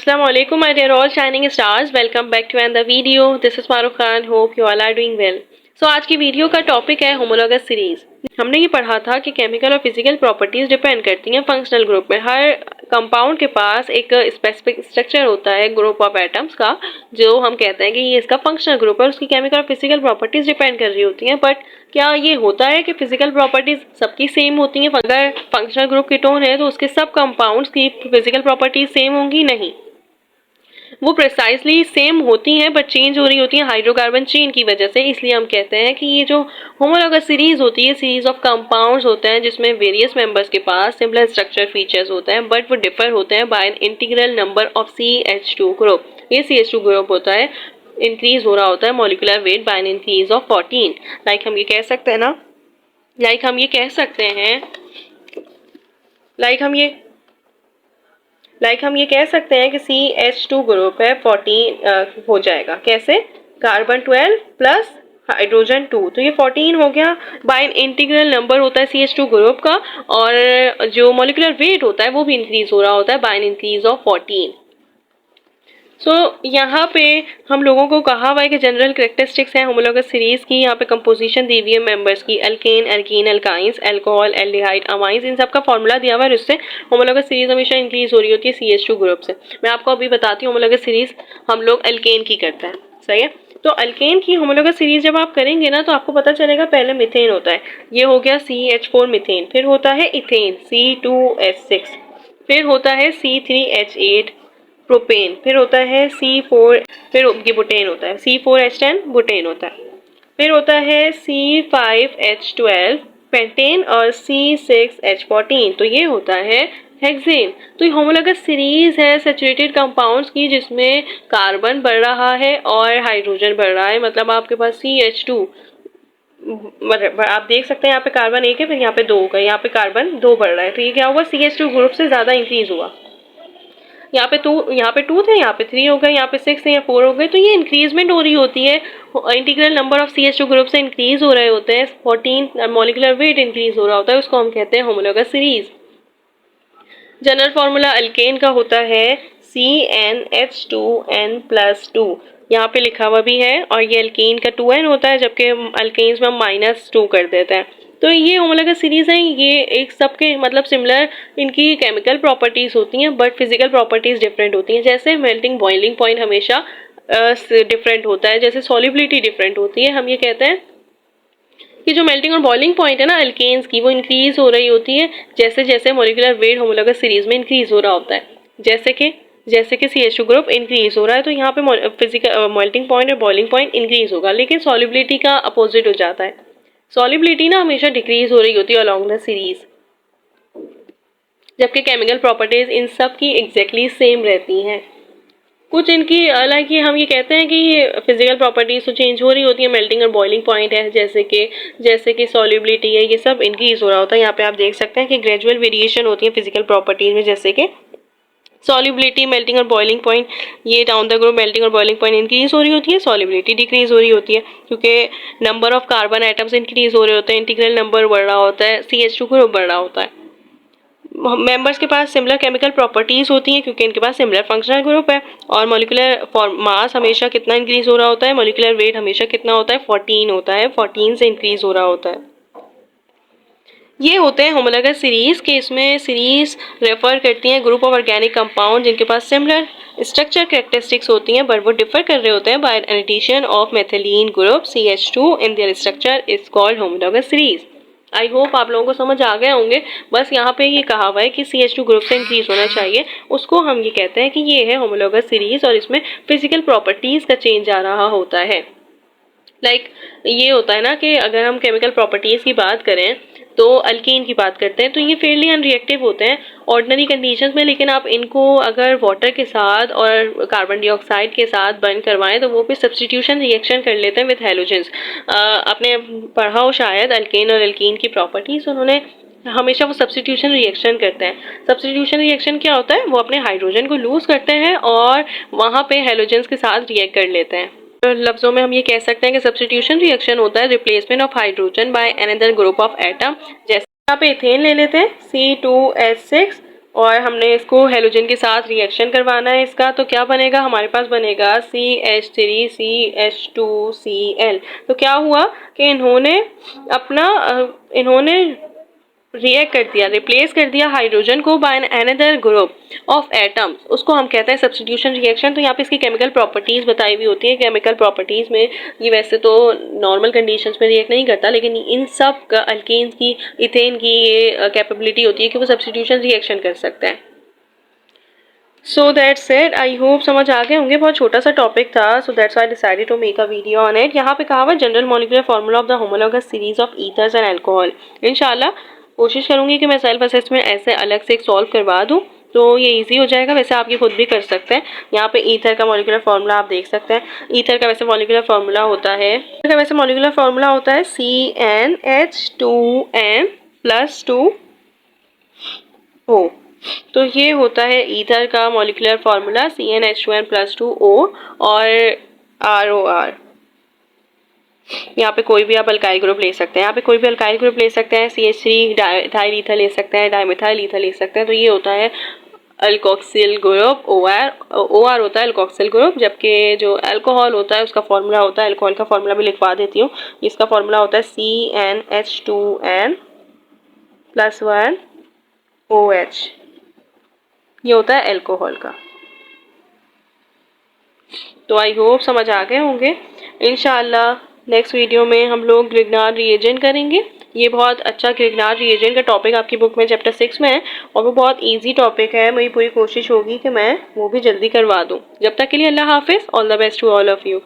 Assalamualaikum my dear all shining stars, welcome back to another video. This is Farooq Khan. Hope you all are doing well. So आज की video का topic है homologous series. हमने ये पढ़ा था कि केमिकल और फिजिकल प्रॉपर्टीज डिपेंड करती हैं फंक्शनल ग्रुप में। हर कंपाउंड के पास एक स्पेसिफिक स्ट्रक्चर होता है ग्रुप ऑफ एटम्स का, जो हम कहते हैं कि ये इसका फंक्शनल ग्रुप है और उसकी केमिकल और फिजिकल प्रॉपर्टीज डिपेंड कर रही होती हैं। बट क्या ये होता है कि फिजिकल प्रॉपर्टीज सबकी सेम होती हैं? अगर फंक्शनल ग्रुप कीटोन है तो उसके सब कंपाउंड्स की फिजिकल प्रॉपर्टीज सेम होंगी? नहीं, वो प्रिसाइसली सेम होती हैं बट चेंज हो रही होती हैं हाइड्रोकार्बन चेन की वजह से। इसलिए हम कहते हैं कि ये जो होमोलॉगस सीरीज होती है, सीरीज ऑफ कंपाउंड्स होते हैं जिसमें वेरियस मेंबर्स के पास सिमिलर स्ट्रक्चर फीचर्स होते हैं बट वो डिफर होते हैं by an integral number of CH2 group. ये CH2 ग्रुप होता है, इंक्रीज हो रहा होता है molecular weight by an increase of 14। Like हम ये कह सकते हैं ना, लाइक हम ये कह सकते हैं कि CH2 ग्रुप है 14 हो जाएगा। कैसे? कार्बन 12 प्लस हाइड्रोजन 2, तो ये 14 हो गया बाय एन इंटीग्रल नंबर होता है CH2 ग्रुप का, और जो मॉलिक्यूलर वेट होता है वो भी इंक्रीज हो रहा होता है by an increase of 14। So यहाँ पे हम लोगों को कहा हुआ है कि जनरल कैरेक्टरिस्टिक्स है होमोलॉगस सीरीज की। यहाँ पे कंपोजिशन दी हुई है मेंबर्स की, alkane, alkene, alkynes, alcohol, aldehyde, amines, इन सब का फॉर्मूला दिया हुआ है। उससे होमोलॉगस सीरीज हमेशा इंक्रीज हो रही होती है CH2 ग्रुप से। मैं आपको अभी बताती हूँ होमोलॉगस सीरीज हम लोग अल्केन की करते हैं। सही है, तो अल्केन की होमोलॉगस सीरीज जब आप करेंगे ना तो आपको पता चलेगा पहले मिथेन होता है, ये हो गया CH4 मिथेन, फिर होता है इथेन C2H6, फिर होता है C3H8 प्रोपेन, फिर होता है C4, फिर बुटेन होता है C4H10 बुटेन होता है, फिर होता है C5H12 पेंटेन और C6H14, तो ये होता है हेक्सेन। तो ये होमोलॉगस सीरीज है सैचुरेटेड कंपाउंड्स की जिसमें कार्बन बढ़ रहा है और हाइड्रोजन बढ़ रहा है। मतलब आपके पास CH2, आप देख सकते हैं यहाँ पे कार्बन 1 है, फिर यहाँ पे 2 होगा, यहाँ पे कार्बन 2 बढ़ रहा है, तो ये क्या हुआ? CH2 ग्रुप से ज्यादा इंक्रीज हुआ। यहाँ पे 2 थे, यहाँ पे 3 हो गए, यहाँ पे 6 थे, यहाँ 4 हो गए, तो ये इंक्रीजमेंट हो रही होती है। Integral number of CH2 group से इंक्रीज हो रहे होते हैं, 14 मॉलिक्यूलर वेट इंक्रीज हो रहा होता है, उसको हम कहते हैं homologous series. General formula alkane का होता है CnH2n+2, यहाँ पे लिखा हुआ भी है, और ये अल्केन का 2n होता है जबकि अल्केन्स में हम -2 कर देते हैं। तो ये होमोलॉगस सीरीज है, ये एक सबके मतलब सिमिलर इनकी केमिकल प्रॉपर्टीज होती हैं बट फिजिकल प्रॉपर्टीज डिफरेंट होती हैं। जैसे मेल्टिंग बॉइलिंग पॉइंट हमेशा डिफरेंट होता है, जैसे सॉल्युबिलिटी डिफरेंट होती है। हम ये कहते हैं कि जो मेल्टिंग और बॉइलिंग पॉइंट है ना अल्केन्स की, वो इंक्रीज हो रही होती है जैसे जैसे मॉलिक्यूलर वेट होमोलॉगस सीरीज में इंक्रीज हो रहा होता है। जैसे कि CH2 ग्रुप इंक्रीज हो रहा है तो यहाँ पे फिजिकल मेल्टिंग पॉइंट और बॉइलिंग पॉइंट इंक्रीज होगा, लेकिन सॉल्युबिलिटी का अपोजिट हो जाता है। सॉल्युबिलिटी ना हमेशा डिक्रीज हो रही होती है अलोंग द सीरीज, जबकि केमिकल प्रॉपर्टीज इन सब की एग्जैक्टली सेम रहती हैं। कुछ इनकी लाइक हम ये कहते हैं कि फिजिकल प्रॉपर्टीज तो चेंज हो रही होती है, मेल्टिंग और बॉइलिंग पॉइंट है, जैसे कि सॉल्युबिलिटी है, ये सब इंक्रीज हो रहा होता है। यहाँ पे आप देख सकते हैं कि ग्रेजुअल वेरिएशन होती है फिजिकल प्रॉपर्टीज में, जैसे कि सॉल्युबिलिटी, मेल्टिंग और बॉइलिंग पॉइंट, ये डाउन द ग्रुप मेल्टिंग और बॉइलिंग पॉइंट इंक्रीज हो रही होती है, सॉल्युबिलिटी डिक्रीज हो रही होती है क्योंकि number of carbon atoms increase हो रहे होते हैं, इंटीग्रल नंबर बढ़ रहा होता है, CH2 ग्रुप बढ़ रहा होता है। मेंबर्स के पास सिमिलर केमिकल प्रॉपर्टीज होती हैं क्योंकि इनके पास सिमिलर फंक्शनल ग्रुप है, और मॉलिक्यूलर मास हमेशा कितना इंक्रीज हो रहा होता है, मॉलिक्यूलर वेट हमेशा कितना होता है? 14 होता है, 14 से इंक्रीज हो रहा होता है। ये होते हैं होमोलॉगस सीरीज के, इसमें सीरीज रेफर करती हैं ग्रुप ऑफ ऑर्गेनिक कंपाउंड जिनके पास सिमिलर स्ट्रक्चर कैरेक्टरिस्टिक्स होती हैं बट वो डिफर कर रहे होते हैं by addition of methylene group CH2 in their structure is called homologous series. I hope आप लोगों को समझ आ गए होंगे। बस यहाँ पे ये कहा हुआ है कि CH2 ग्रुप से इंक्रीज होना चाहिए, उसको हम ये कहते हैं कि ये है होमोलॉगस सीरीज, और इसमें फिजिकल प्रॉपर्टीज का चेंज आ रहा होता है। ये होता है ना कि अगर हम केमिकल प्रॉपर्टीज की बात करें तो अल्कीन की बात करते हैं तो ये फेयरली अनरिएक्टिव होते हैं ऑर्डिनरी कंडीशंस में, लेकिन आप इनको अगर वाटर के साथ और कार्बन डाइऑक्साइड के साथ बर्न करवाएं तो वो भी सब्स्टिट्यूशन रिएक्शन कर लेते हैं विद हैलोजेंस। आपने पढ़ा हो शायद अल्केन और अल्कीन की प्रॉपर्टीज, उन्होंने हमेशा वो सब्स्टिट्यूशन रिएक्शन करते हैं। सब्स्टिट्यूशन रिएक्शन क्या होता है? वो अपने हाइड्रोजन को लूज करते हैं और वहाँ पे हैलोजेंस के साथ रिएक्ट कर लेते हैं। लफ्जों में हम ये कह सकते हैं कि सब्स्टिट्यूशन रिएक्शन होता है replacement of hydrogen by another group of atom. जैसे यहाँ पे इथेन ले लेते हैं C2H6 और हमने इसको हेलोजन के साथ रिएक्शन करवाना है इसका, तो क्या बनेगा, हमारे पास बनेगा CH3CH2Cl। तो क्या हुआ कि इन्होंने रिएक्ट कर दिया, रिप्लेस कर दिया हाइड्रोजन को by another group of atoms, उसको हम कहते हैं सब्स्टिट्यूशन रिएक्शन। तो यहाँ पे इसकी केमिकल प्रॉपर्टीज बताई हुई होती है। केमिकल प्रॉपर्टीज में ये वैसे तो नॉर्मल कंडीशंस में रिएक्ट नहीं करता, लेकिन इन सब का अल्केन्स की, इथेन की ये कैपेबिलिटी होती है कि वो सब्स्टिट्यूशन रिएक्शन कर सकता है। So that's it, I hope समझ आ गए होंगे। बहुत छोटा सा टॉपिक था, so that's I decided to make a video on it. यहाँ पे कहा हुआ general molecular formula of the homologous series of ethers and alcohol. इंशाल्लाह कोशिश करूंगी कि मैं सेल्फ असेसमेंट ऐसे अलग से एक सॉल्व करवा दूं, तो ये इजी हो जाएगा। वैसे आप ये खुद भी कर सकते हैं। यहाँ पे ईथर का मॉलिक्यूलर फार्मूला आप देख सकते हैं। ईथर का वैसे मॉलिक्यूलर फार्मूला होता है CnH2n+2O। तो ये होता है ईथर का मॉलिक्यूलर फार्मूला CnH2n+2O और ROR। यहाँ पे कोई भी आप अल्काइल ग्रुप ले सकते हैं, CH3 डाइल ईथर ले सकते हैं, डाइमिथाइल ईथर ले सकते हैं। तो ये होता है अल्कोक्सिल ग्रुप। OR होता है अल्कोक्सिल ग्रुप, जबकि जो अल्कोहल होता है उसका फार्मूला होता है, अल्कोहल का फार्मूला भी लिखवा देती हूँ। इसका फार्मूला होता है CnH2n+1OH। ये होता है अल्कोहल का। तो आई होप समझ आ गए होंगे। इंशाल्लाह नेक्स्ट वीडियो में हम लोग ग्रिग्नार्ड रिएजेंट करेंगे। ये बहुत अच्छा ग्रिग्नार्ड रिएजेंट का टॉपिक आपकी बुक में चैप्टर 6 में है और वो बहुत इजी टॉपिक है। मेरी पूरी कोशिश होगी कि मैं वो भी जल्दी करवा दूँ। जब तक के लिए अल्लाह हाफिज़, all the best to all of you.